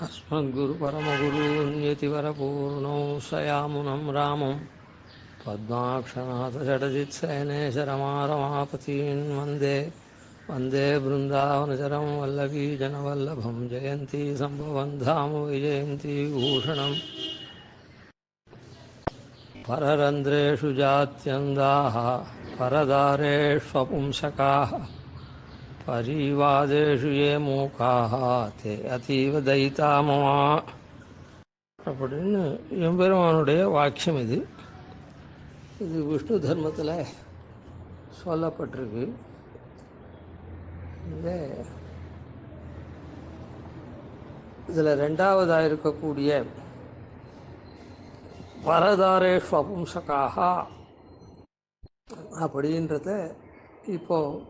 अस्मद्गुरुपरमगुरून्यतिवरपूर्णौ सयामुनं रामं पद्माक्षनाथषडजित्सयनेशरमारमापतीन् वन्दे वन्दे बृन्दावनचरं वल्लभीजनवल्लभं जयन्ती सम्भवन् धाम विजयन्ती भूषणं पररन्ध्रेषु जात्यन्दाः परदारेष्वपुंसकाः பரிவாதேஷு ஏ மூக்காக தே அதீவ தைத்தாமமா அப்படின்னு எம்பெருமானுடைய வாக்கியம் இது. இது விஷ்ணு தர்மத்தில் சொல்லப்பட்டிருக்கு. இதில் ரெண்டாவதாக இருக்கக்கூடிய பரதாரேஷு அபும்சகாக அப்படின்றத இப்போது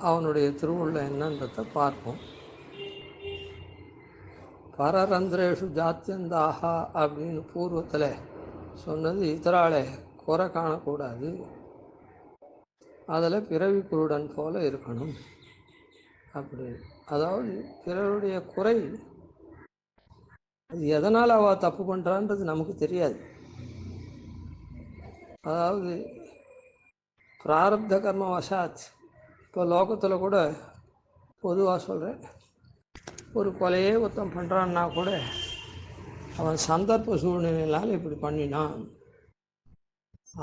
அவனுடைய திருவுள்ள என்னன்றதை பார்ப்போம். பரரந்திரேஷு ஜாத்தியந்தாக அப்படின்னு பூர்வத்தில் சொன்னது இதராலே குறை காணக்கூடாது, அதில் பிறவி குருடன் போல இருக்கணும் அப்படின்னு. அதாவது பிறருடைய குறை அது எதனால் அவள் தப்பு பண்ணுறான்றது நமக்கு தெரியாது. அதாவது பிராரப்த கர்ம வசாத். இப்போ லோகத்தில் கூட பொதுவாக சொல்கிறேன், ஒரு கொலையே ஒருத்தன் பண்ணுறான்னா கூட அவன் சந்தர்ப்ப சூழ்நிலையினால் இப்படி பண்ணினான்,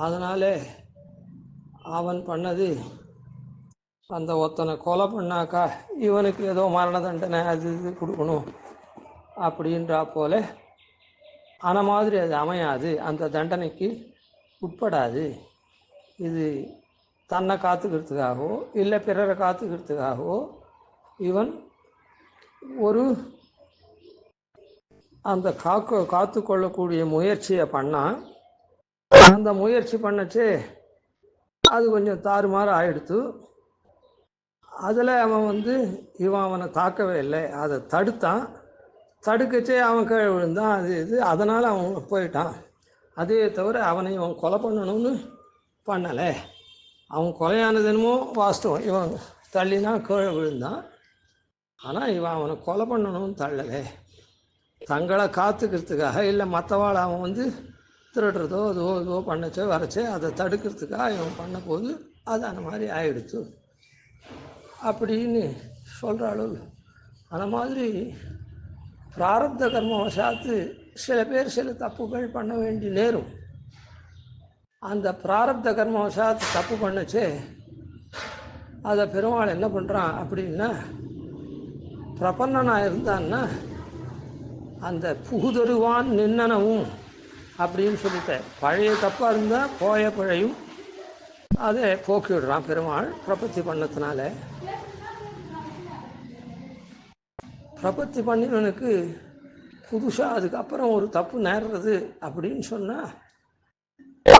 அதனால் அவன் பண்ணது அந்த ஒருத்தனை கொலை பண்ணாக்கா இவனுக்கு ஏதோ மரண தண்டனை அது இது கொடுக்கணும் அப்படின்றா போல ஆன மாதிரி அது அமையாது, அந்த தண்டனைக்கு உட்படாது. இது தன்னை காத்துக்கிறதுக்காகவோ இல்லை பிறரை காத்துக்கிறதுக்காகவோ இவன் ஒரு அந்த காத்து கொள்ளக்கூடிய முயற்சியை பண்ணான். அந்த முயற்சி பண்ணச்சு அது கொஞ்சம் தாறுமாறு ஆயிடுத்து. அதில் அவன் இவன் அவனை தாக்கவே இல்லை, அதை தடுத்தான். தடுக்கச்சே அவன் கீழே விழுந்தான், அது இது, அதனால் அவன் போயிட்டான். அதே தவிர அவனை இவன் கொலை பண்ணணும்னு பண்ணலை. அவன் கொலையானது என்னமோ வாஸ்தவம், இவன் தள்ளினா கீழே விழுந்தான். ஆனால் இவன் அவனை கொலை பண்ணணும்னு தள்ளலை. தங்களை காத்துக்கிறதுக்காக இல்லை மற்றவாள் அவன் திருடுறதோ இதுவோ பண்ணச்சோ வரச்சே அதை தடுக்கிறதுக்காக இவன் பண்ண போது அது அந்த மாதிரி ஆயிடுச்சு அப்படின்னு சொல்கிறாள். அந்த மாதிரி பிராரப்த கர்ம வசாத்து சில பேர் சில தப்புகள் பண்ண வேண்டி நேரும். அந்த பிராரப்த கர்ம வசாத்து தப்பு பண்ணச்சே அதை பெருமாள் என்ன பண்ணுறான் அப்படின்னா, பிரபன்னனாக இருந்தான்னா அந்த புகுதருவான் நின்னனவும் அப்படின்னு சொல்லிட்டேன். பழைய தப்பாக இருந்தால் போய பிழையும் அதை போக்கிவிடுறான் பெருமாள் பிரபத்தி பண்ணத்தினால. பிரபத்தி பண்ணினவனுக்கு புதுசாக அதுக்கப்புறம் ஒரு தப்பு நேர்றது அப்படின்னு சொன்னால்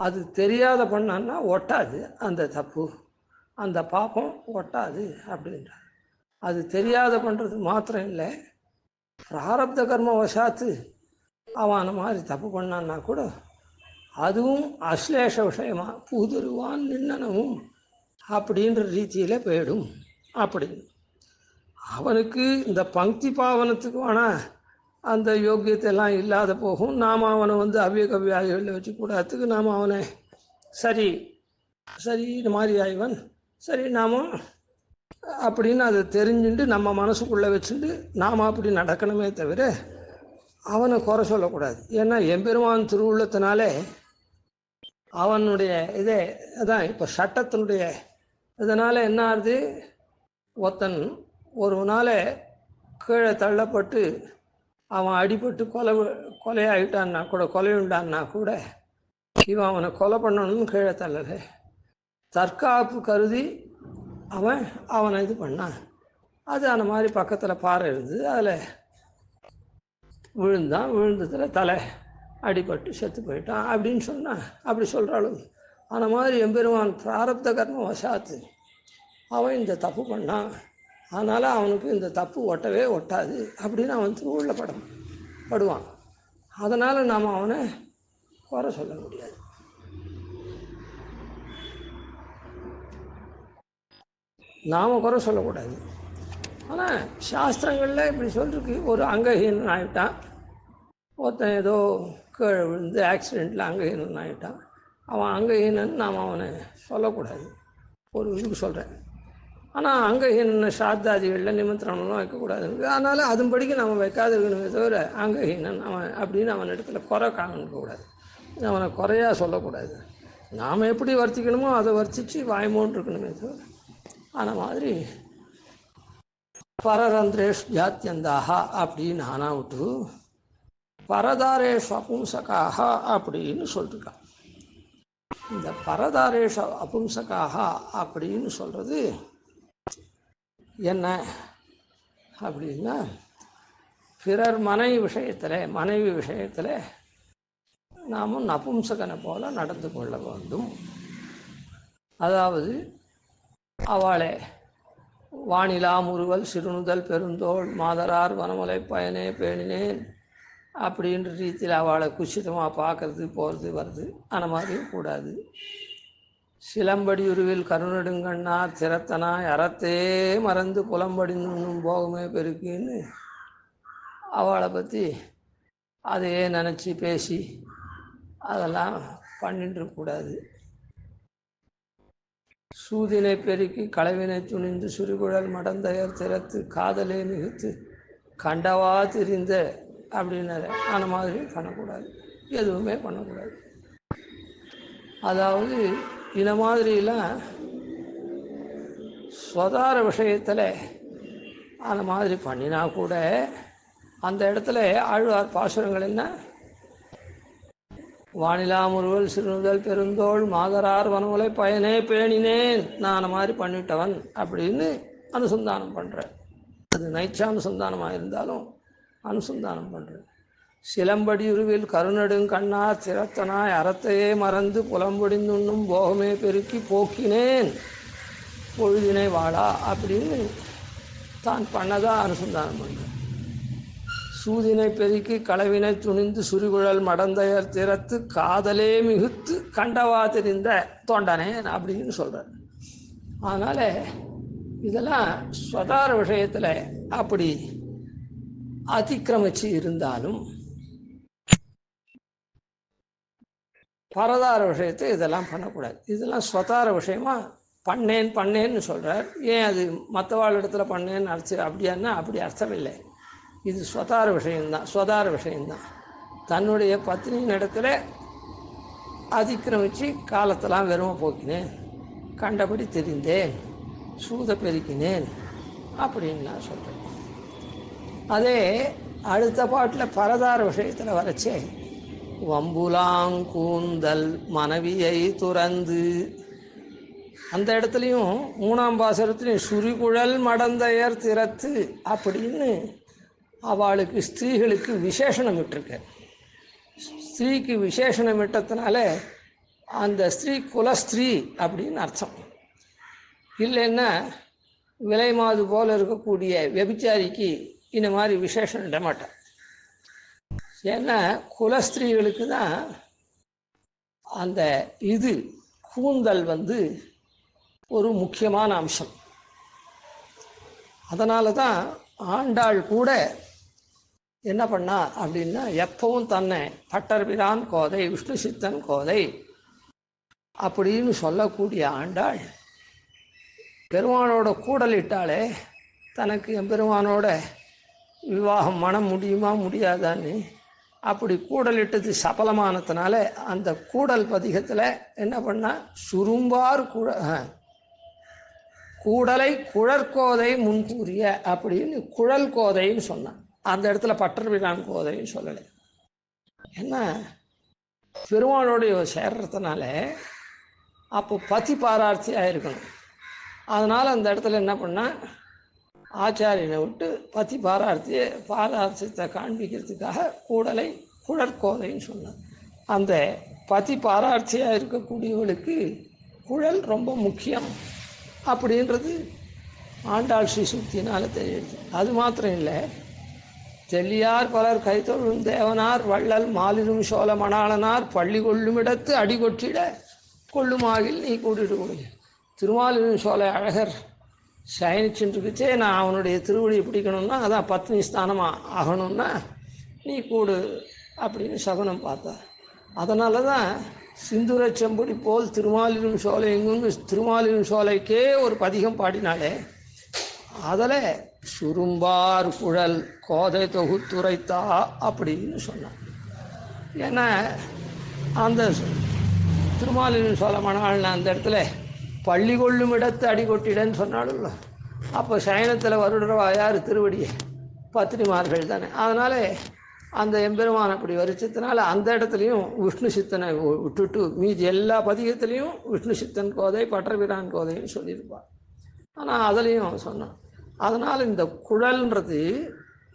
அது தெரியாத பண்ணான்னா ஒட்டாது, அந்த தப்பு அந்த பாப்பம் ஒட்டாது அப்படின்றார். அது தெரியாத பண்ணுறது மாத்திரம் இல்லை, பிராரப்த கர்ம வசாத்து அவன் அந்த மாதிரி தப்பு பண்ணான்னா கூட அதுவும் அஸ்லேஷ விஷயமாக புகுதருவான் நின்னனவும் அப்படின்ற ரீதியில் போயிடும். அப்படின்னு அவனுக்கு இந்த பங்கி பாவனத்துக்கு வேணால் அந்த யோக்கியத்தையெல்லாம் இல்லாத போகும். நாம் அவனை அவ்வியகவ்யாதிகளில் வச்சு கூடாதுக்கு நாம் அவனை சரி இது மாதிரி ஆய்வன் சரி நாம அப்படின்னு அதை தெரிஞ்சுட்டு நம்ம மனசுக்குள்ளே வச்சுட்டு நாம் அப்படி நடக்கணுமே தவிர அவனை குறை சொல்லக்கூடாது. ஏன்னா எம்பெருமான் திருவுள்ளத்தினாலே அவனுடைய இதே அதான் இப்போ சட்டத்தினுடைய இதனால் என்ன ஆகுது, ஒருத்தன் ஒரு நாள் கீழே தள்ளப்பட்டு அவன் அடிபட்டு கொலையாகிட்டான்னா கூட கொலையுண்டான்னா கூட இவன் அவனை கொலை பண்ணணும்னு கீழே தள்ளலை, தற்காப்பு கருதி அவனை இது பண்ணான். அது அந்த மாதிரி பக்கத்தில் பாறை இருந்தது, அதில் விழுந்ததில் தலை அடிபட்டு செத்து போயிட்டான் அப்படின்னு சொன்னான். அப்படி சொல்கிறாலும் அந்த மாதிரி எம்பெருமான் பிராரப்த கர்ம வசாத்து அவன் இந்த தப்பு பண்ணான், அதனால் அவனுக்கு இந்த தப்பு ஒட்டவே ஒட்டாது அப்படின்னு அவன் திருவுள்ள படுவான். அதனால் நாம் அவனை குறை சொல்ல முடியாது. நாம் குறை சொல்லக்கூடாது. ஆனால் சாஸ்திரங்களில் இப்படி சொல்லிருக்கு, ஒரு அங்கஹீனன் ஆகிட்டான், ஒருத்தன் ஏதோ கீழே விழுந்து ஆக்சிடெண்ட்டில் அங்கஹீனன் ஆகிட்டான், அவன் அங்கஹீனன் நாம் அவனை சொல்லக்கூடாது, ஒரு இதுக்கு சொல்கிறேன். ஆனால் அங்கஹீனன் சாத்தாதிகளில் நிமந்திரணம்லாம் வைக்கக்கூடாது. அதனால் அதுபடிக்கு நம்ம வைக்காத இருக்கணுமே தவிர அங்கஹீனன் அவன் அப்படின்னு அவன் இடத்துல குறை காணக்கூடாது, அவனை குறையாக சொல்லக்கூடாது. நாம் எப்படி வர்த்திக்கணுமோ அதை வர்த்தித்து வாய்மோன்னு இருக்கணுமே தவிர. அந்த மாதிரி பரரந்திரேஷ் ஜாத்தியந்தாக அப்படின்னு ஆனாவிட்டு பரதாரேஷ் அபும்சகாக அப்படின்னு சொல்லிருக்கான். இந்த பரதாரேஷ் அபும்சகாக அப்படின்னு சொல்கிறது என்ன அப்படின்னா, பிறர் மனைவி விஷயத்தில் நாம் நபும்சகனை போல நடந்து கொள்ள வேண்டும். அதாவது அவளை வானிலா முறுவல் சிறுநுதல் பெருந்தோள் மாதரார் வனமுலை பயனே பேணினேன் அப்படின்ற ரீதியில் அவளை குச்சிதமாக பார்க்கறது போகிறது வருது, அந்த மாதிரியும் கூடாது. சிலம்படி உருவில் கருணெடுங்கண்ணார் திறத்தனாய் அறத்தே மறந்து புலம்படினும் போகமே பெருக்குன்னு அவளை பற்றி அதையே நினச்சி பேசி அதெல்லாம் பண்ணிட்டுருக்கூடாது. சூதினை பெருக்கி களவினை துணிந்து சுரிகுழல் மடந்தையர் திறத்து காதலே மிகுத்து கண்டவா திரிந்த அப்படின்னாரு, அந்த மாதிரி பண்ணக்கூடாது, எதுவுமே பண்ணக்கூடாது. அதாவது இந்த மாதிரிலாம் ஸ்வதார விஷயத்தில் அந்த மாதிரி பண்ணினா கூட அந்த இடத்துல ஆழ்வார் பாசுரங்கள் என்ன, வானிலா முறுவல் சிறுநுதல் பெருந்தோள் மாதரார் வனமுலை பயனே பேணினேன், நான் அந்த மாதிரி பண்ணிட்டவன் அப்படின்னு அனுசந்தானம் பண்ணுறேன். அது நைச்சானுசந்தானமாக இருந்தாலும் அனுசந்தானம் பண்ணுறேன். சிலம்படி உருவில் கருணெடுங்கண்ணார் திறத்தனாய் அறத்தையே மறந்து புலம்பொடிந்துண்ணும் போகமே பெருக்கி போக்கினேன் பொழுதினை வாழா அப்படின்னு தான் பண்ணதாக அனுசந்தானம் பண்ணுறேன். சூதினை பெருக்கி களவினை துணிந்து சுரிகுழல் மடந்தையர் திறத்து காதலே மிகுத்து கண்டவா தெரிந்த தொண்டனேன் அப்படின்னு சொல்கிறார். அதனால் இதெல்லாம் ஸ்வதார விஷயத்தில் அப்படி அதிக்கிரமிச்சு இருந்தாலும் பரதார விஷயத்தை இதெல்லாம் பண்ணக்கூடாது. இதெல்லாம் ஸ்வதார விஷயமா பண்ணேன்னு சொல்கிறார். ஏன் அது மற்றவாழ் இடத்துல பண்ணேன்னு அர்த்தம் அப்படியானா அப்படி அர்த்தம் இல்லை. இது ஸ்வதார விஷயம்தான். தன்னுடைய பத்னியின் இடத்துல அதிக்கிரமிச்சு காலத்தெல்லாம் வெறுமை போக்கினேன், கண்டபடி தெரிந்தேன், சூத பெருக்கினேன் அப்படின்னு நான் சொல்கிறேன். அதே அடுத்த பாட்டில் பரதார விஷயத்தில் வரைச்சே வம்புலாங்கூந்தல் மனைவியை துறந்து, அந்த இடத்துலையும் 3ஆம் பாசுரத்துலையும் சுரிகுழல் மடந்தையர் திறத்து அப்படின்னு அவளுக்கு ஸ்திரீகளுக்கு விசேஷணம் விட்டுருக்க. ஸ்திரீக்கு விசேஷணம் விட்டதுனால அந்த ஸ்திரீ குலஸ்திரீ அப்படின்னு அர்த்தம். இல்லைன்னா விலை மாது போல் இருக்கக்கூடிய வெபிச்சாரிக்கு இந்த மாதிரி விசேஷம் இடமாட்டேன். ஏன்னா குலஸ்திரீகளுக்கு தான் அந்த இது கூந்தல் ஒரு முக்கியமான அம்சம். அதனால தான் ஆண்டாள் கூட என்ன பண்ணா அப்படின்னா, எப்பவும் தன்னை பட்டர்பிரான் கோதை விஷ்ணு சித்தன் கோதை அப்படின்னு சொல்லக்கூடிய ஆண்டாள் பெருமானோட கூடலிட்டாலே தனக்கு எம்பெருமானோட விவாகம் மனம் முடியுமா முடியாதான்னு அப்படி கூடலிட்டது சபலமானதுனால அந்த கூடல் பதிகத்தில் என்ன பண்ணால் சுரும்பார் கூடலை குழற்கோதை முன்கூறிய அப்படின்னு குழல் கோதைன்னு சொன்னான். அந்த இடத்துல பட்டர்பிரான் கோதைன்னு சொல்லலை. ஏன்னா பெருமானோடைய சேர்றதுனால அப்போ பதி பாரார்த்தியாக இருக்கணும். அதனால் அந்த இடத்துல என்ன பண்ணால் ஆச்சாரியனை விட்டு பதி பாரார்த்தியத்தை காண்பிக்கிறதுக்காக கூடலை குழற்கோதைன்னு சொன்னார். அந்த பதி பாரார்த்தியாக இருக்கக்கூடியவளுக்கு குழல் ரொம்ப முக்கியம் அப்படின்றது ஆண்டாள் ஸ்ரீசுக்தினால் தெரியுது. அது மாத்திரம் இல்லை, தெல்லியார் பலர் கைத்தொழும் தேவனார் வள்ளல் மாலிரும் சோழ மணாளனார் பள்ளி கொள்ளுமிடத்து அடிகொற்றிட கொள்ளுமாகில் நீ கூட்டிட்டு கொடுங்க. திருமாலிரும் சோழ அழகர் சயனிச்சுட்டுருக்குச்சே நான் அவனுடைய திருவடியை பிடிக்கணும்னா அதான் பத்னி ஸ்தானமாக ஆகணும்னா நீ கூடு அப்படின்னு சகுனம் பார்த்தா. அதனால தான் சிந்துர செம்பொடி போல் திருமாலிரும் சோலை எங்குன்னு திருமாலிரும் சோலைக்கே ஒரு பதிகம் பாடினாலே அதில் சுரும்பார் குழல் கோதை தொகுத்துரைத்தா அப்படின்னு சொன்னான். ஏன்னா அந்த திருமாலிரும் சோலை மணாள்னு அந்த இடத்துல பள்ளி கொள்ளும் இடத்து அடிகொட்டிடன்னு சொன்னாலும்ல. அப்போ சயனத்தில் வருடுறவா யார்? திருவடியை பத்திரிமார்கள் தானே. அதனால் அந்த எம்பெருமான் அப்படி வரிச்சதுனால அந்த இடத்துலையும் விஷ்ணு சித்தனை விட்டுட்டு மீதி எல்லா பதிகத்துலேயும் விஷ்ணு சித்தன் கோதை பட்டர்பிரான் கோதைன்னு சொல்லியிருப்பாள். ஆனால் அதுலேயும் சொன்னான். அதனால் இந்த குழல்ன்றது,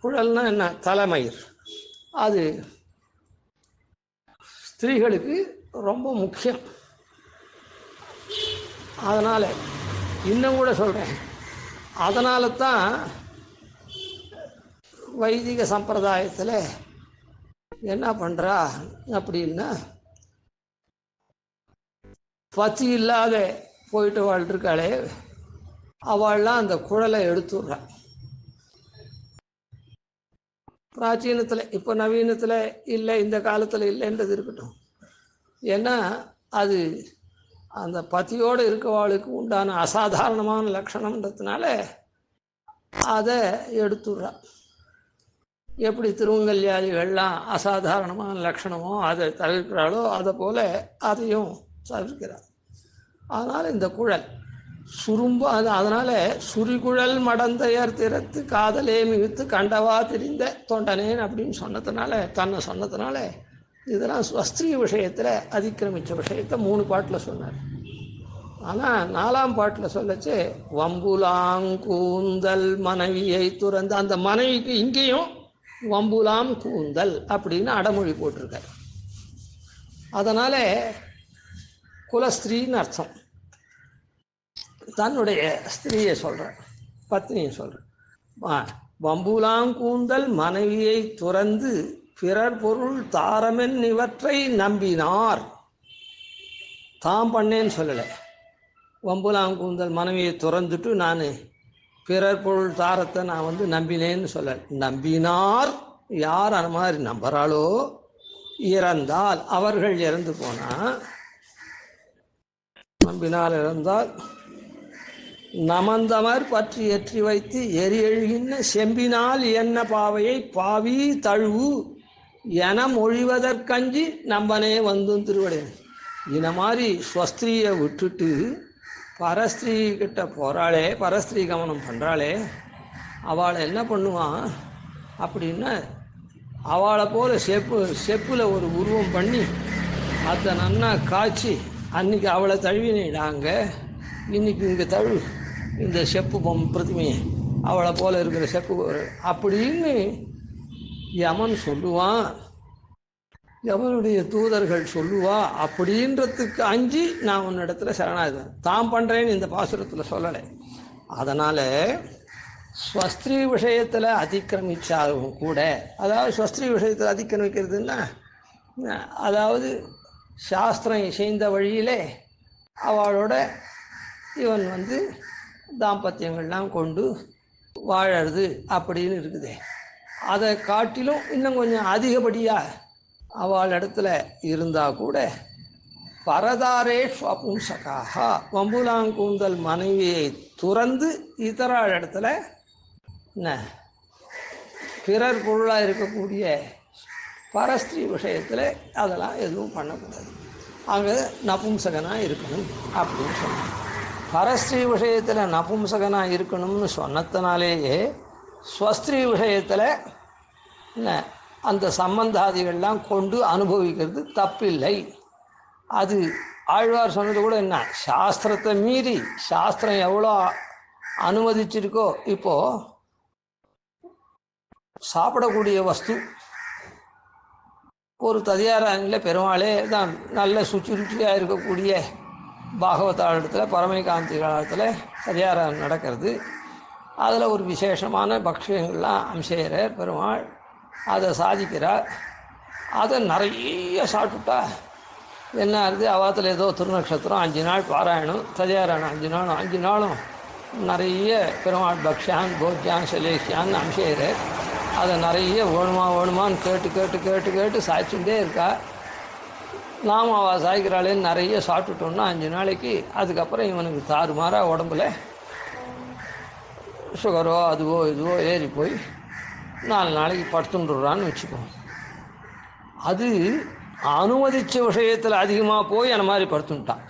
குழல்னால் என்ன? தலைமயிர். அது ஸ்திரீகளுக்கு ரொம்ப முக்கியம். அதனால் இன்னும் கூட சொல்கிறேன், அதனால தான் வைதிக சம்பிரதாயத்தில் என்ன பண்ணுறா அப்படின்னா, பசி இல்லாத போயிட்டு வாழ்ந்துருக்காளே அவள்லாம் அந்த குழலை எடுத்துடுறான். பிராச்சீனத்தில், இப்போ நவீனத்தில் இல்லை, இந்த காலத்தில் இல்லைன்றது இருக்கட்டும். ஏன்னா அது அந்த பத்தியோடு இருக்கவாளுக்கு உண்டான அசாதாரணமான லட்சணம்ன்றதுனால அதை எடுத்துடுறான். எப்படி திருவங்கல்யாதிகள்லாம் அசாதாரணமான லட்சணமோ அதை தவிர்க்கிறாளோ அதை போல் அதையும் தவிர்க்கிறார். அதனால் இந்த குழல் சுரும்பு அது. அதனால் சுரிகுழல் மடந்தையர் திறத்து காதலே மிகுத்து கண்டவா திரிந்த தொண்டனேன் அப்படின்னு சொன்னதுனால, தன்னை சொன்னதுனால இதெல்லாம் ஸ்வஸ்திரீ விஷயத்தில் அதிக்கிரமித்த விஷயத்தை 3 பாட்டில் சொன்னார். ஆனால் 4ஆம் பாட்டில் சொல்லச்சு வம்புலாங்கூந்தல் மனைவியை துறந்து, அந்த மனைவிக்கு இங்கேயும் வம்புலாம் கூந்தல் அப்படின்னு அடமொழி போட்டிருக்கார். அதனால் குலஸ்திரீன்னு அர்த்தம். தன்னுடைய ஸ்திரீயை சொல்கிறார், பத்னியை சொல்கிறார். வம்புலாங்கூந்தல் மனைவியை துறந்து பிறர் பொருள் தாரமென் இவற்றை நம்பினார். தாம் பண்ணேன்னு சொல்லலை. வம்புலாங்கூந்தல் மனைவியை துறந்துட்டு நான் பிறர் பொருள் தாரத்தை நான் நம்பினேன்னு சொல்ல. நம்பினார் யார் அந்த மாதிரி நம்புறாளோ, இறந்தால் அவர்கள் இறந்து போனால், நம்பினால் இறந்தால் நமந்தமர் பற்றி ஏற்றி வைத்து எரி எழுகின்ற செம்பினால் என்ன பாவையை பாவி தழுவு என மொழிவதற்கஞ்சி நம்பனே வந்தும் திருவடையன். இந்த மாதிரி ஸ்வஸ்திரியை விட்டுட்டு பரஸ்திரீ கிட்ட போகிறாளே, பரஸ்திரீ கவனம் பண்ணுறாளே, அவளை என்ன பண்ணுவான் அப்படின்னா, அவளை போல் செப்பில் ஒரு உருவம் பண்ணி அதை நன்னா காய்ச்சி, அன்றைக்கி அவளை தழுவினாங்க, இன்றைக்கி இங்கே தழு இந்த செப்பு பிரதிமையை, அவளை போல் இருக்கிற செப்பு அப்படின்னு யமன் சொல்லுவான், யமனுடைய தூதர்கள் சொல்லுவா. அப்படின்றதுக்கு அஞ்சி நான் உன்னிடத்துல சரணாகுவேன். தான் பண்ணுறேன்னு இந்த பாசுரத்தில் சொல்லலை. அதனால் ஸ்வஸ்திரீ விஷயத்தில் அதிக்கிரமிச்சாலும் கூட, அதாவது ஸ்வஸ்திரீ விஷயத்தில் அதிக்கிரமிக்கிறதுன்னா, அதாவது சாஸ்திரம் இசைந்த வழியிலே அவளோட இவன் தாம்பத்தியங்கள்லாம் கொண்டு வாழறது அப்படின்னு இருக்குது. அதை காட்டிலும் இன்னும் கொஞ்சம் அதிகப்படியாக அவள் இடத்துல இருந்தால் கூட பரதாரே ஸ்வபும்சகாக வம்புலாங்கூந்தல் மனைவியை துறந்து இதராள் இடத்துல என்ன பிறர் பொருளாக இருக்கக்கூடிய பரஸ்திரீ விஷயத்தில் அதெல்லாம் எதுவும் பண்ணக்கூடாது. அங்கே நபும்சகனாக இருக்கணும் அப்படின்னு சொன்னாங்க. பரஸ்திரீ விஷயத்தில் நபும்சகனாக இருக்கணும்னு சொன்னதுனாலேயே ஸ்வஸ்திரீ விஷயத்தில் என்ன அந்த சம்பந்தாதிகள்லாம் கொண்டு அனுபவிக்கிறது தப்பில்லை. அது ஆழ்வார் சொன்னது கூட என்ன, சாஸ்திரத்தை மீறி சாஸ்திரம் எவ்வளோ அனுமதிச்சிருக்கோ, இப்போது சாப்பிடக்கூடிய வஸ்து ஒரு ததியாரானில் பெருமாளே தான் நல்ல சுச்சுருச்சியாக இருக்கக்கூடிய பாகவதாளத்தில் பரமைகாந்தி காலத்தில் ததியாரான் நடக்கிறது. அதில் ஒரு விசேஷமான பக்ஷங்கள்லாம் அம்சேரர் பெருமாள் அதை சாதிக்கிறார். அதை நிறைய சாப்பிட்டுட்டா என்ன ஆகுது, அவாத்தில் ஏதோ திருநக்ஷத்திரம் 5 நாள் பாராயணம், ததியாராயணம் 5 நாளும் நிறைய பெருமாள் பக்ஷான் போஜ்யான் செலேஷியான்னு அம்சேரு அதை நிறைய வேணுமான்னு கேட்டு கேட்டு கேட்டு கேட்டு சாய்ச்சுட்டே இருக்கா. நாம் அவள் சாய்க்கிறாளேன்னு நிறைய சாப்பிட்டுட்டோன்னா 5 நாளைக்கு அதுக்கப்புறம் இவனுக்கு தாறுமாறாக உடம்புல சுகரோ அதுவோ இதுவோ ஏறி போய் 4 நாளைக்கு படுத்துட்டுறான்னு வச்சுக்கோங்க. அது அனுமதித்த விஷயத்தில் அதிகமாக போய் அந்த மாதிரி படுத்துட்டான்.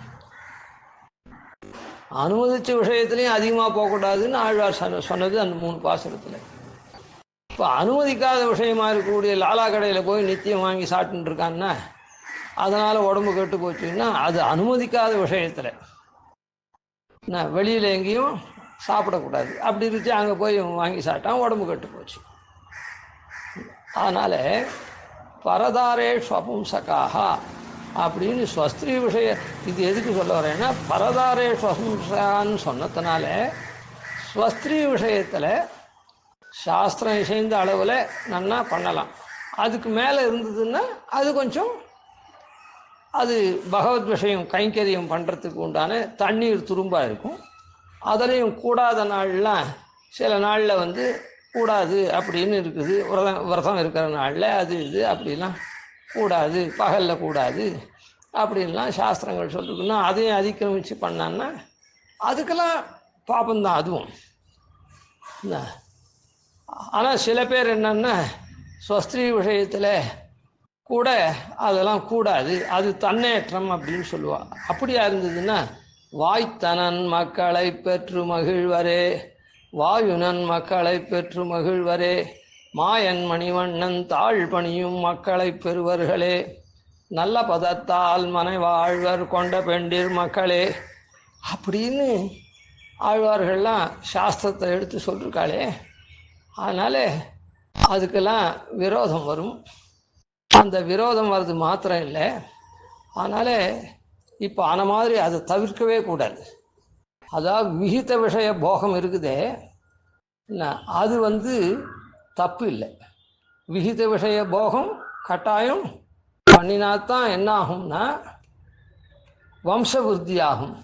அனுமதித்த விஷயத்துலையும் அதிகமாக போகக்கூடாதுன்னு ஆழ்வார் சொன்னது அந்த 3 பாசுரத்தில். இப்போ அனுமதிக்காத விஷயமா இருக்கக்கூடிய லாலா கடையில் போய் நித்தியம் வாங்கி சாப்பிட்டுட்டு இருக்கான்னா அதனால் உடம்பு கெட்டு போச்சுன்னா அது அனுமதிக்காத விஷயத்தில் வெளியில் எங்கேயும் சாப்பிடக்கூடாது. அப்படி இருந்துச்சு அங்கே போய் வாங்கி சாப்பிட்டான் உடம்பு கெட்டு போச்சு. அதனால் பரதாரே ஸ்வபும்சகாக அப்படின்னு ஸ்வஸ்திரீ விஷய இது எதுக்கு சொல்ல வரேன்னா பரதாரே ஸ்வபும்சகான்னு சொன்னதுனால ஸ்வஸ்திரீ விஷயத்தில் சாஸ்திரம் இசைந்த அளவில் நன்னா பண்ணலாம். அதுக்கு மேலே இருந்ததுன்னா அது கொஞ்சம் அது பகவத் விஷயம் கைங்கரியம் பண்ணுறதுக்கு உண்டான தண்ணீர் துரும்பாக இருக்கும். அதுலேயும் கூடாத நாள்லாம் சில நாளில் கூடாது அப்படின்னு இருக்குது. விரதம் இருக்கிற நாளில் அது இது அப்படிலாம் கூடாது, பகலில் கூடாது அப்படின்லாம் சாஸ்திரங்கள் சொல்லிருக்குன்னா அதையும் அதிக்கிரமித்து பண்ணான்னா அதுக்கெல்லாம் பாப்பந்தான் அதுவும். ஆனால் சில பேர் என்னன்னா ஸ்வஸ்திரீ விஷயத்தில் கூட அதெல்லாம் கூடாது, அது தன்னேற்றம் அப்படின்னு சொல்லுவாள். அப்படியா இருந்ததுன்னா வாய்த்தனன் மக்களை பெற்று மகிழ்வரே, வாயுனன் மக்களை பெற்று மகிழ்வரே, மாயன் மணிவண்ணன் தாழ் பணியும் மக்களை பெறுவர்களே, நல்ல பதத்தால் மனை வாழ்வர் கொண்ட பெண்டிர் மக்களே அப்படின்னு ஆழ்வார்கள்லாம் சாஸ்திரத்தை எடுத்து சொல்லியிருக்காளே. அதனால் அதுக்கெல்லாம் விரோதம் வரும். அந்த விரோதம் வர்றது மாத்திரம் இல்லை, அதனால் இப்போ அந்த மாதிரி அதை தவிர்க்கவே கூடாது. அதாவது விகித விஷய போகம் இருக்குதே அது தப்பு இல்லை. விகித விஷய போகம் கட்டாயம் பண்ணினாத்தான் என்ன ஆகும்னா வம்ச விருத்தி ஆகும்.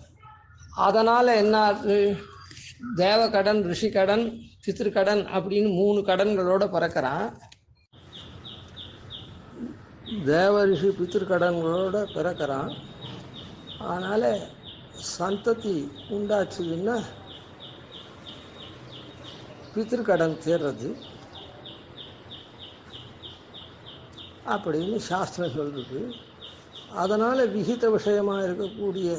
அதனால் என்ன தேவக்கடன், ரிஷிக்கடன், பித்திருக்கடன் அப்படின்னு 3 கடன்களோடு பிறக்கிறான். தேவ ரிஷி பித்திருக்கடன்களோடு பிறக்கிறான். அதனால் சந்ததி உண்டாச்சுன்னா பித்திருக்கடன் தேர்றது அப்படின்னு சாஸ்திரம் சொல்கிறது. அதனால் விகித விஷயமாக இருக்கக்கூடிய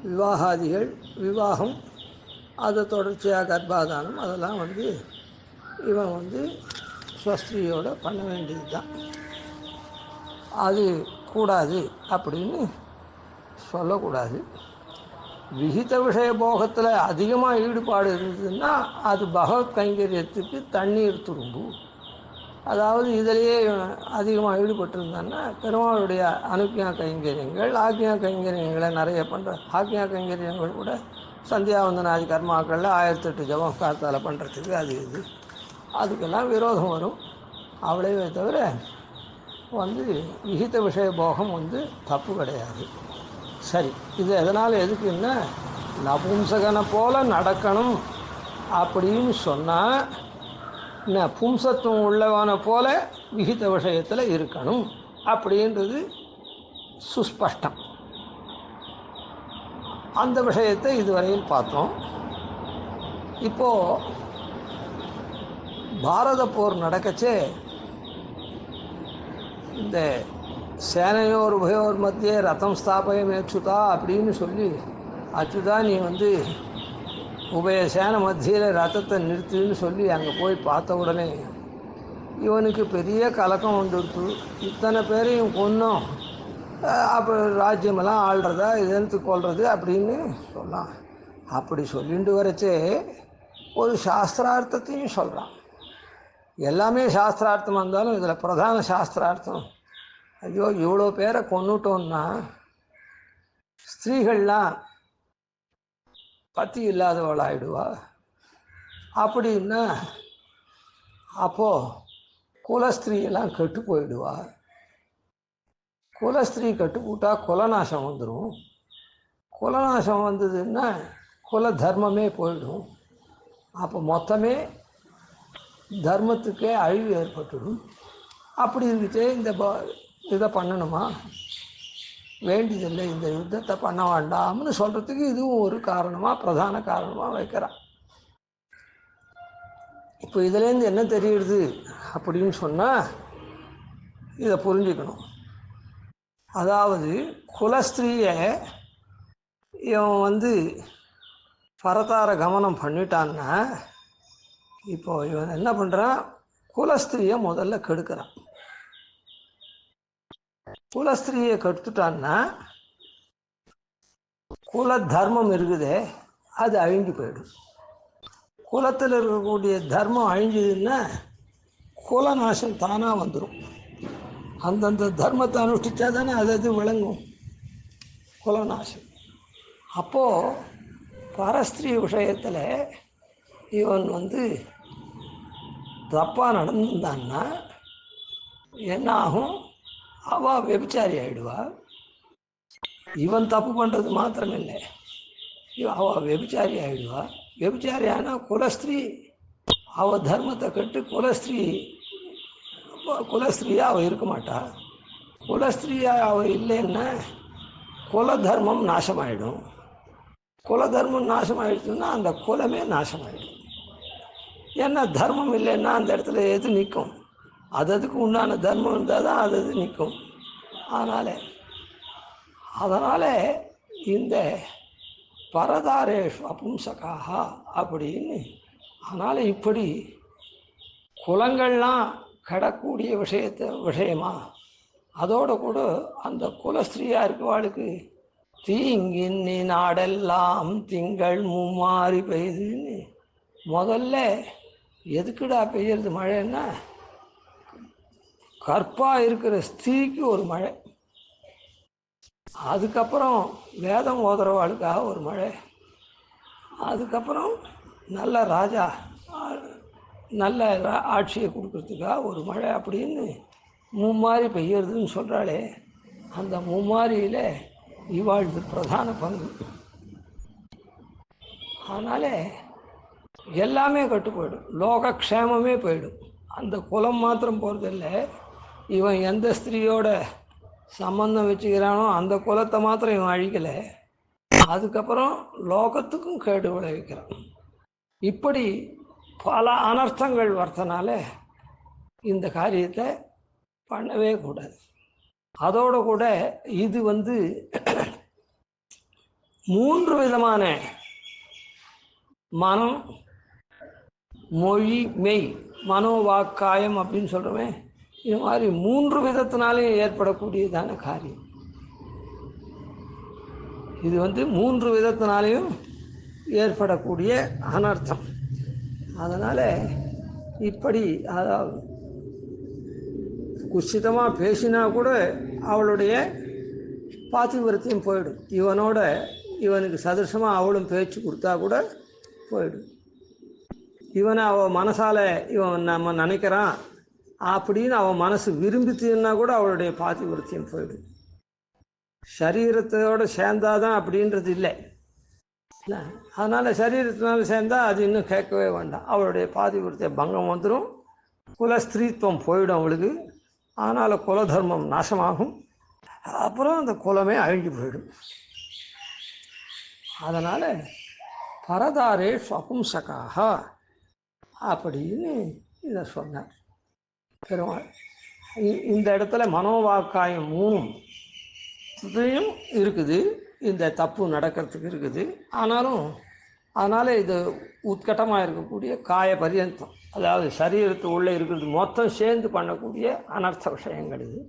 விவாகாதிகள், விவாகம், அதை தொடர்ச்சியாக கர்ப்பாதானம் அதெல்லாம் இவன் ஸ்வஸ்திரியோட பண்ண வேண்டியது தான். அது கூடாது அப்படின்னு சொல்லக்கூடாது. விகித விஷய போகத்தில் அதிகமாக ஈடுபாடு இருந்ததுன்னா அது பகவத் கைங்கரியத்துக்கு தண்ணீர் துரும்பு. அதாவது இதிலேயே அதிகமாக ஈடுபட்டிருந்தான்னா பெருமாளுடைய அனுக்ஞா கைங்கரியங்கள், ஆக்ஞா கைங்கரியங்களை நிறைய பண்ணுற ஆக்ஞா கைங்கரியங்கள் கூட சந்தியாவந்தனாதி கர்மாக்களில் 1008 ஜபம் காத்தால் பண்ணுறதுக்கு அது இது அதுக்கெல்லாம் விரோதம் வரும். அவ்வளவே தவிர விகித விஷய போகம் தப்பு கிடையாது. சரி, இது எதனால் எதுக்குன்னா நபும்சகனை போல் நடக்கணும் அப்படின்னு சொன்னால் பும்சத்துவம் உள்ளவனை போல விகித விஷயத்தில் இருக்கணும் அப்படின்றது சுஸ்பஷ்டம். அந்த விஷயத்தை இதுவரையில் பார்த்தோம். இப்போது பாரத போர் நடக்கச்சே இந்த சேனையோர் உபயோர் மத்தியே ரத்தம் ஸ்தாபயம் அச்சுதா அப்படின்னு சொல்லி, அச்சுதா நீ உபய சேனை மத்தியில் ரத்தத்தை நிறுத்துன்னு சொல்லி அங்கே போய் பார்த்த உடனே இவனுக்கு பெரிய கலக்கம் வந்துடுத்து. இத்தனை பேரையும் கொன்னோம், அப்போ ராஜ்யமெல்லாம் ஆள்றதா எதிர்த்து கொள்வது அப்படின்னு சொல்லலாம். அப்படி சொல்லிட்டு வரச்சே ஒரு சாஸ்திரார்த்தத்தையும் சொல்கிறான். எல்லாமே சாஸ்திரார்த்தமாக இருந்தாலும் இதில் பிரதான சாஸ்திரார்த்தம், ஐயோ இவ்வளோ பேரை கொன்னுட்டோன்னா ஸ்திரீகள்லாம் பத்தி இல்லாதவள் ஆகிடுவா. அப்படின்னா அப்போது குலஸ்திரீயெல்லாம் கெட்டு போயிடுவா. குலஸ்திரீ கெட்டு போட்டால் குலநாசம் வந்துடும். குலநாசம் வந்ததுன்னா குல தர்மமே போயிடும். அப்போ மொத்தமே தர்மத்துக்கே அழிவு ஏற்பட்டுடும். அப்படி இருந்துச்சு இந்த இதை பண்ணணுமா, வேண்டியதில்லை, இந்த யுத்தத்தை பண்ண வேண்டாம்னு சொல்கிறதுக்கு இதுவும் ஒரு காரணமாக, பிரதான காரணமாக வைக்கிறான். இப்போ இதுலேருந்து என்ன தெரியுது அப்படின்னு சொன்னால் இதை புரிஞ்சுக்கணும். அதாவது குலஸ்திரீயை இவன் பரதார கமனம் பண்ணிட்டான்னா, இப்போ இவன் என்ன பண்ணுறான், குலஸ்திரியை முதல்ல கெடுக்கிறான். குலஸ்திரியை கெடுத்துட்டான்னா குல தர்மம் இருக்குதே அது அழிஞ்சு போயிடும். குலத்தில் இருக்கக்கூடிய தர்மம் அழிஞ்சதுன்னா குலநாசம் தானாக வந்துடும். அந்தந்த தர்மத்தை அனுஷ்டிச்சா தானே அது விளங்கும் குலநாசம். அப்போது பரஸ்திரீ விஷயத்தில் இவன் தப்பாக நடந்திருந்தான்னா என்ன ஆகும், அவள் வெபிச்சாரி ஆகிடுவா. இவன் தப்பு பண்ணுறது மாத்திரமில்லை, அவள் வெபிச்சாரி ஆகிடுவா. வெபிச்சாரி ஆனால் குலஸ்திரீ அவள் தர்மத்தை கட்டு குலஸ்திரீயாக அவள் இருக்க மாட்டா. குலஸ்திரீயாக அவள் இல்லைன்னா குல தர்மம் நாசமாயிடும். குல தர்மம் நாசமாயிடுச்சுன்னா அந்த குலமே நாசமாயிடும். ஏன்னா தர்மம் இல்லைன்னா அந்த இடத்துல எது நிற்கும், அதுக்கு உண்டான தர்மம் இருந்தால் தான் அது நிற்கும். அதனால் இந்த பரதாரேஷு அபும்சகாக அப்படின்னு, அதனால் இப்படி குலங்கள்லாம் கடக்கூடிய விஷயமா, அதோட கூட அந்த குலஸ்திரீயாக இருக்கவாளுக்கு தீங்கின்னி நாடெல்லாம் திங்கள் மும்மாறி பெய்யுதுன்னு, முதல்ல எதுக்குடா பெய்யறது மழைன்னா, கற்பாக இருக்கிற ஸ்திரீக்கு ஒரு மழை, அதுக்கப்புறம் வேதம் ஓதுறவாளுக்காக ஒரு மழை, அதுக்கப்புறம் நல்ல ராஜா நல்ல ஆட்சியை கொடுக்கறதுக்காக ஒரு மழை அப்படின்னு மும்மாரி பெய்யறதுன்னு சொல்கிறாளே, அந்த மும்மாரியில் இவாழ்வு பிரதான பங்கு. அதனால் எல்லாமே கட்டு போயிடும், லோகக்ஷேமமே போயிடும். அந்த குலம் மாத்திரம் போகிறதில்லை, இவன் எந்த ஸ்திரீயோட சம்பந்தம் வச்சுக்கிறானோ அந்த குலத்தை மாத்திரம் இவன் அழிக்கலை, அதுக்கப்புறம் லோகத்துக்கும் கேடு விளைவிக்கிறான். இப்படி பல அனர்த்தங்கள் வரதுனால இந்த காரியத்தை பண்ணவே கூடாது. அதோடு கூட இது 3 விதமான மனம், மொழி, மெய், மனோவாக்காயம் அப்படின்னு சொல்கிறோமே, இது மாதிரி 3 விதத்தினாலேயும் ஏற்படக்கூடியதான காரியம். இது 3 விதத்தினாலேயும் ஏற்படக்கூடிய அனர்த்தம். அதனால் இப்படி அதாவது குசிதமாக பேசினா கூட அவளுடைய பாத்திவிரத்தியம் போயிடும். இவனுக்கு சதிருஷமாக அவளும் பேச்சு கொடுத்தா கூட போயிடும். இவனை அவள் மனசால் இவன் நம்ம நினைக்கிறான் அப்படின்னு அவன் மனசு விரும்பித்துன்னா கூட அவளுடைய பாத்திவிரத்தியம் போயிடும். சரீரத்தோடு சேர்ந்தாதான் அப்படின்றது இல்லை. அதனால் சரீரத்தினால சேர்ந்தால் அது இன்னும் கேட்கவே வேண்டாம், அவளுடைய பாதிவிரத்திய பங்கம் வந்துடும், குலஸ்திரீத்துவம் போயிடும் அவளுக்கு. அதனால் குலதர்மம் நாசமாகும், அப்புறம் அந்த குலமே அழிஞ்சு போயிடும். அதனால் பரதாரேஷு அபும்சகாக அப்படின்னு இதை சொன்னார் பெருமாள். இந்த இடத்துல மனோவாக்காயம் 3 இருக்குது, இந்த தப்பு நடக்கிறதுக்கு இருக்குது. அதனால் இது உத்கட்டமாக இருக்கக்கூடிய காய பரியந்தம், அதாவது சரீரத்து உள்ளே இருக்கிறது மொத்தம் சேர்ந்து பண்ணக்கூடிய அனர்த்த விஷயங்கள் இது.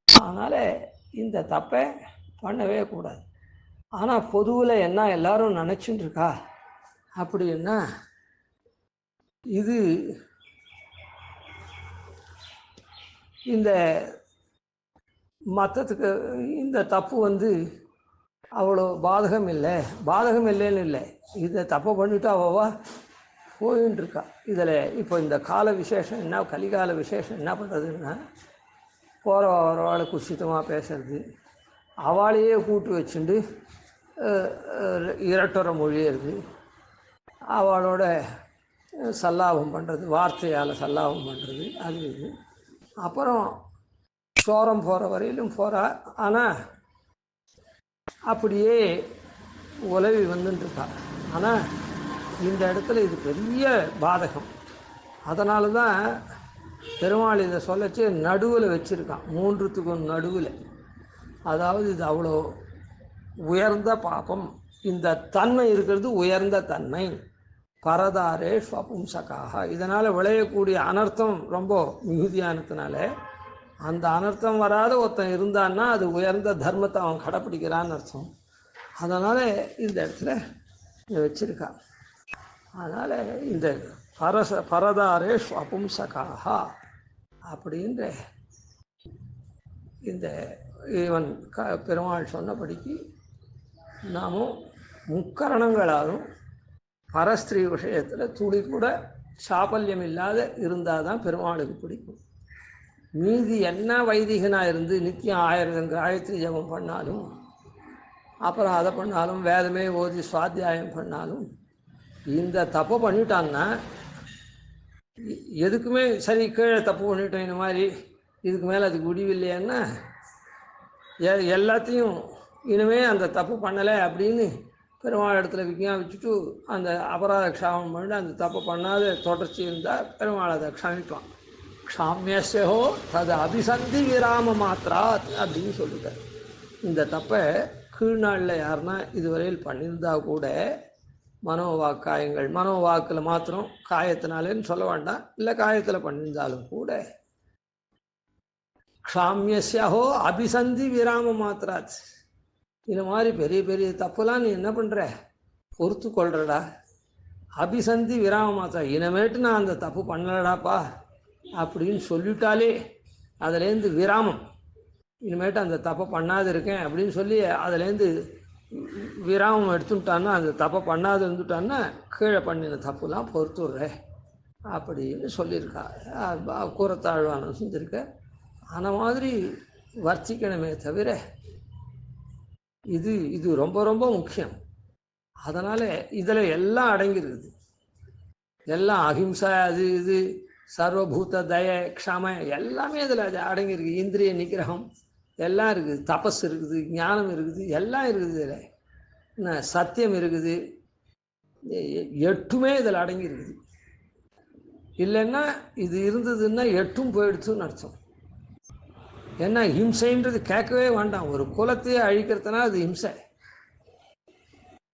அதனால் இந்த தப்பை பண்ணவே கூடாது. ஆனால் பொதுவில் என்ன எல்லாரும் நினச்சிட்டு இருக்கா அப்படின்னா, இது இந்த மற்றத்துக்கு இந்த தப்பு அவ்வளோ பாதகம் இல்லைன்னு இல்லை, இதை தப்பை பண்ணிவிட்டு அவவா போயின்னு இருக்கா. இதில் இப்போ இந்த கால விசேஷம் என்ன, கலிகால விசேஷம் என்ன பண்ணுறதுன்னா, போகிற வரவாளை குசித்தமாக பேசுறது, அவளையே கூட்டு வச்சுட்டு இரட்டுற மொழியிறது, அவளோட சல்லாபம் பண்ணுறது, வார்த்தையால் சல்லாபம் பண்ணுறது, அது இது. அப்புறம் சோரம் போகிற வரையிலும் போகிறா. ஆனால் அப்படியே உலவி வந்துட்டுருக்கா. ஆனால் இந்த இடத்துல இது பெரிய பாதகம். அதனால தான் பெருமாள் இதை சொல்லச்சு நடுவில் வச்சுருக்கான், மூன்றுத்துக்கும் நடுவில். அதாவது இது அவ்வளோ உயர்ந்த பாபம். இந்த தன்மை இருக்கிறது உயர்ந்த தன்மை. பரதாரே ஸ்வபும்சகாக. இதனால் விளையக்கூடிய அனர்த்தம் ரொம்ப மிகுதியானதுனால, அந்த அனர்த்தம் வராத ஒருத்தன் இருந்தான்னா அது உயர்ந்த தர்மத்தை அவன் கடைப்பிடிக்கிறான்னு அர்த்தம். அதனால் இந்த இடத்துல இதை வச்சிருக்கா. அதனால் இந்த பரதாரே ஸ்வபும்சகாக அப்படின்ற இந்த இவன் பெருமாள் சொன்னபடிக்கு நாமும் முக்கரணங்களாலும் பரஸ்திரீ விஷயத்தில் துளி கூட சாபல்யம் இல்லாத இருந்தால் தான் பெருமாளுக்கு பிடிக்கும். மீதி என்ன வைதிகனாக இருந்து நித்தியம் 1000 காயத்ரி ஜபம் பண்ணாலும், அப்புறம் அதை பண்ணாலும், வேதமே ஓதி சுவாத்தியாயம் பண்ணாலும், இந்த தப்பு பண்ணிட்டான்னா எதுக்குமே சரி கீழே தப்பு பண்ணிட்டோம் இந்த மாதிரி, இதுக்கு மேலே அதுக்கு முடிவில்லையான்னா எல்லாத்தையும் இனிமே அந்த தப்பு பண்ணலை அப்படின்னு பெருமாள் இடத்துல விஞ்ஞாபிச்சுட்டு அந்த அபராத க்ஷாமம் பண்ணி அந்த தப்பு பண்ணாத தொடர்ச்சி இருந்தால் பெருமாள் அதை க்ஷமிப்பான். க்ஷாமியசோ தது அபிசந்தி விராம மாத்திராத் அப்படின்னு சொல்லிட்டார். இந்த தப்பை கீழ்நாளில் யாருன்னா இதுவரையில் பண்ணியிருந்தா கூட மனோவாக்காயங்கள், மனோவாக்கில் மாத்திரம் காயத்தினாலேன்னு சொல்ல வேண்டாம், இல்லை காயத்தில் பண்ணியிருந்தாலும் கூட க்ஷாமியசோ அபிசந்தி விராம மாத்திராத். இந்த மாதிரி பெரிய பெரிய தப்புலாம் நீ என்ன பண்ணுற, பொறுத்து கொள்றடா. அபிசந்தி விராம மாத்திரா, இனிமேட்டு நான் அந்த தப்பு பண்ணலடாப்பா அப்படின்னு சொல்லிட்டாலே அதுலேருந்து விராமம், இனிமேட்டு அந்த தப்பை பண்ணாது இருக்கேன் அப்படின்னு சொல்லி அதுலேருந்து விராமம் எடுத்துட்டான்னா, அந்த தப்பை பண்ணாது இருந்துட்டான்னா கீழே பண்ணின தப்புலாம் பொறுத்துடுறேன் அப்படின்னு சொல்லியிருக்கா. கூறத்தாழ்வான செஞ்சுருக்க. அந்த மாதிரி வர்த்திக்கணுமே தவிர இது ரொம்ப ரொம்ப முக்கியம். அதனால் இதில் எல்லாம் அடங்கியிருக்குது. எல்லாம் அஹிம்சா, அது இது சர்வபூத தய க்ஷம எல்லாமே இதில் அடங்கியிருக்கு. இந்திரிய நிகிரகம் எல்லாம் இருக்குது, தபஸ் இருக்குது, ஞானம் இருக்குது, எல்லாம் இருக்குது. இதில் என்ன சத்தியம் இருக்குது, 8மே இதில் அடங்கியிருக்குது. இல்லைன்னா இது இருந்ததுன்னா 8ம் போயிடுச்சுன்னு அர்த்தம். ஏன்னா ஹிம்சைன்றது கேட்கவே வேண்டாம். ஒரு குலத்தையே அழிக்கிறதுனா அது ஹிம்சை.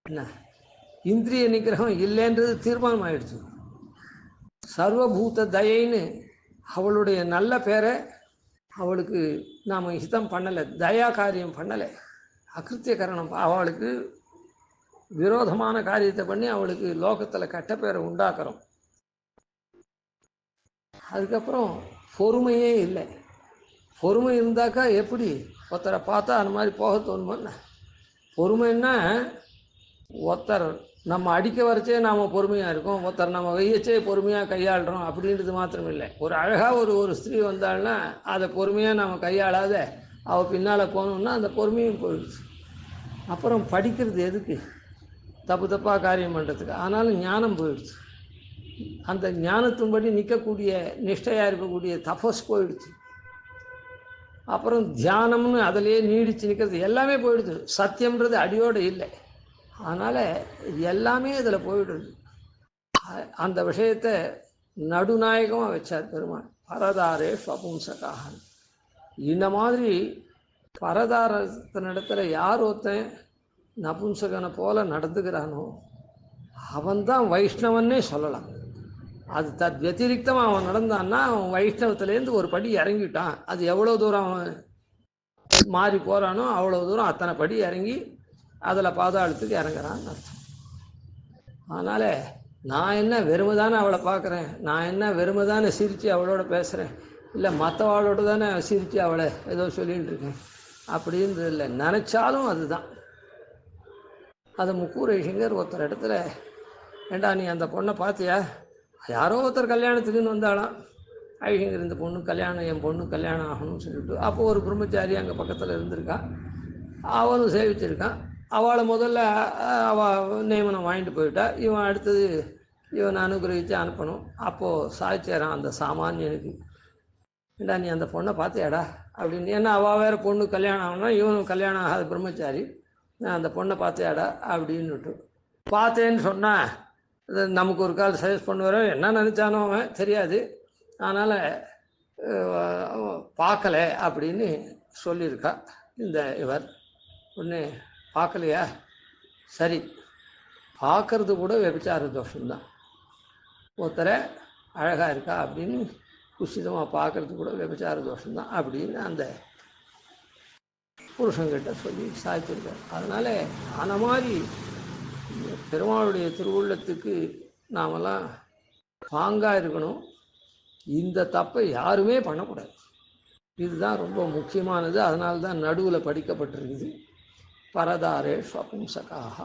என்ன இந்திரிய நிகிரகம் இல்லைன்றது தீர்மானம் ஆயிடுச்சு. சர்வபூத தயைன்னு அவளுடைய நல்ல பேரை அவளுக்கு நாம் ஹிதம் பண்ணலை, தயா காரியம் பண்ணலை, அகிருத்திய கரணம் அவளுக்கு விரோதமான காரியத்தை பண்ணி அவளுக்கு லோகத்தில் கெட்ட பேரை உண்டாக்குறோம். அதுக்கப்புறம் பொறுமையே இல்லை. பொறுமை இருந்தாக்கா எப்படி ஒருத்தரை பார்த்தா அந்த மாதிரி போக தோணுமோன்னு. பொறுமைன்னா ஒருத்தர் நம்ம அடிக்க வரைச்சே நாம் பொறுமையாக இருக்கோம், ஒருத்தர் நம்ம வெய்யச்சே பொறுமையாக கையாளுறோம் அப்படின்றது மாத்திரம் இல்லை. ஒரு அழகாக ஒரு ஸ்திரீ வந்தாள்னா அதை பொறுமையாக நம்ம கையாளாத அவள் பின்னால் போகணுன்னா அந்த பொறுமையும் போயிடுச்சு. அப்புறம் படிக்கிறது எதுக்கு, தப்பாக காரியம் பண்ணுறதுக்கு. ஆனாலும் ஞானம் போயிடுச்சு. அந்த ஞானத்தின்படி நிற்கக்கூடிய நிஷ்டையாக இருக்கக்கூடிய தபஸ் போயிடுச்சு. அப்புறம் தியானம்னு அதிலே நீடித்து நிற்கிறது எல்லாமே போயிடுது. சத்தியம்ன்றது அடியோடு இல்லை. அதனால் எல்லாமே இதில் போயிடுது. அந்த விஷயத்தை நடுநாயகமாக வச்சார் பெருமாள். பரதாரே ஸ்வபும்சகாக. இந்த மாதிரி பரதாரத்தினிடத்தில் யார் ஒருத்தன் நபும்சகனை போல நடந்துக்கிறானோ அவன்தான் வைஷ்ணவன்னே சொல்லலாம். அது தத் வத்திரிக்தமாக அவன் நடந்தான்னா அவன் வைஷ்ணவத்துலேருந்து ஒரு படி இறங்கிட்டான். அது எவ்வளோ தூரம் அவன் மாறி போகிறானோ அவ்வளோ தூரம் அத்தனை படி இறங்கி அதில் பாதாளத்துக்கு இறங்குறான்னு அர்த்தம். அதனால் நான் என்ன வெறுமைதானே அவளை பார்க்குறேன், நான் என்ன வெறுமைதானே சிரித்து அவளோட பேசுகிறேன், இல்லை மற்றவாளோட தானே சிரித்து அவளை ஏதோ சொல்லிகிட்டு இருக்கேன் அப்படின்றது இல்லை. நினச்சாலும் அதுதான். அதை முக்கூரேஷங்கர் ஒருத்தர் இடத்துல, ஏண்டா நீ அந்த பொண்ணை பார்த்தியா, யாரோ ஒருத்தர் கல்யாணத்துக்குன்னு வந்தாலாம், ஐஷங்கர் இந்த பொண்ணு கல்யாணம், என் பொண்ணு கல்யாணம் ஆகணும்னு சொல்லிட்டு. அப்போது ஒரு பிரம்மச்சாரி அங்கே பக்கத்தில் இருந்திருக்கான், அவனும் சேவிச்சிருக்கான். அவளை முதல்ல அவள் நியமனம் வாங்கிட்டு போயிட்டா. இவன் அடுத்தது இவன் அனுகிரகித்து அனுப்பணும். அப்போது சாய்ச்சேரான் அந்த சாமானியனுக்கு, ஏண்டா நீ அந்த பொண்ணை பார்த்தியாடா அப்படின்னு. ஏன்னா அவள் வேறு பொண்ணு கல்யாணம் ஆகணும்னா இவனும் கல்யாணம் ஆகாத பிரம்மச்சாரி. நான் அந்த பொண்ணை பார்த்தியாடா அப்படின்னுட்டு பார்த்தேன்னு சொன்னால் நமக்கு ஒரு கால் சஜஸ்ட் பண்ணுவார். என்ன நினச்சானோ அவன் தெரியாது. அதனால் பார்க்கல அப்படின்னு சொல்லியிருக்கா இந்த இவர். ஒன்று பார்க்கலையா, சரி, பார்க்கறது கூட விபச்சார தோஷம்தான். ஒருத்தரை அழகாக இருக்கா அப்படின்னு குசிதமாக பார்க்கறது கூட விபச்சார தோஷம்தான் அப்படின்னு அந்த புருஷங்கிட்ட சொல்லி சாய்ச்சிருக்கார். அதனால் அந்த மாதிரி பெருமாளுடைய திருவுள்ளத்துக்கு நாமெல்லாம் பாங்காக இருக்கணும். இந்த தப்பை யாருமே பண்ணக்கூடாது. இதுதான் ரொம்ப முக்கியமானது. அதனால தான் நடுவில் படிக்கப்பட்டிருக்குது பரதாரே ஸ்வபும்சகாக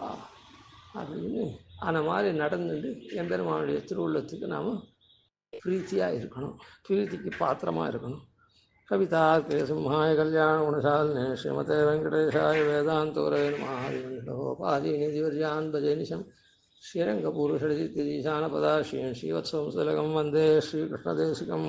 அப்படின்னு. அந்த மாதிரி நடந்துட்டு எம்பெருமானுடைய திருவுள்ளத்துக்கு நாம் பிரீத்தியாக இருக்கணும், பிரீத்திக்கு பாத்திரமாக இருக்கணும். கவிதார்க்கே சிம்ஹாய கல்யாண குணசாலினே ஸ்ரீமதே வெங்கடேஷாய வேதாந்தோரே நமஹாதிவர்யான் பஜேனிஷம் ஸ்ரீரங்கபூர்வஷடீசானபதாஸ்ரீன் ஸ்ரீவத்சம் சுலகம் வந்தே ஸ்ரீகிருஷ்ணதேசிகம்.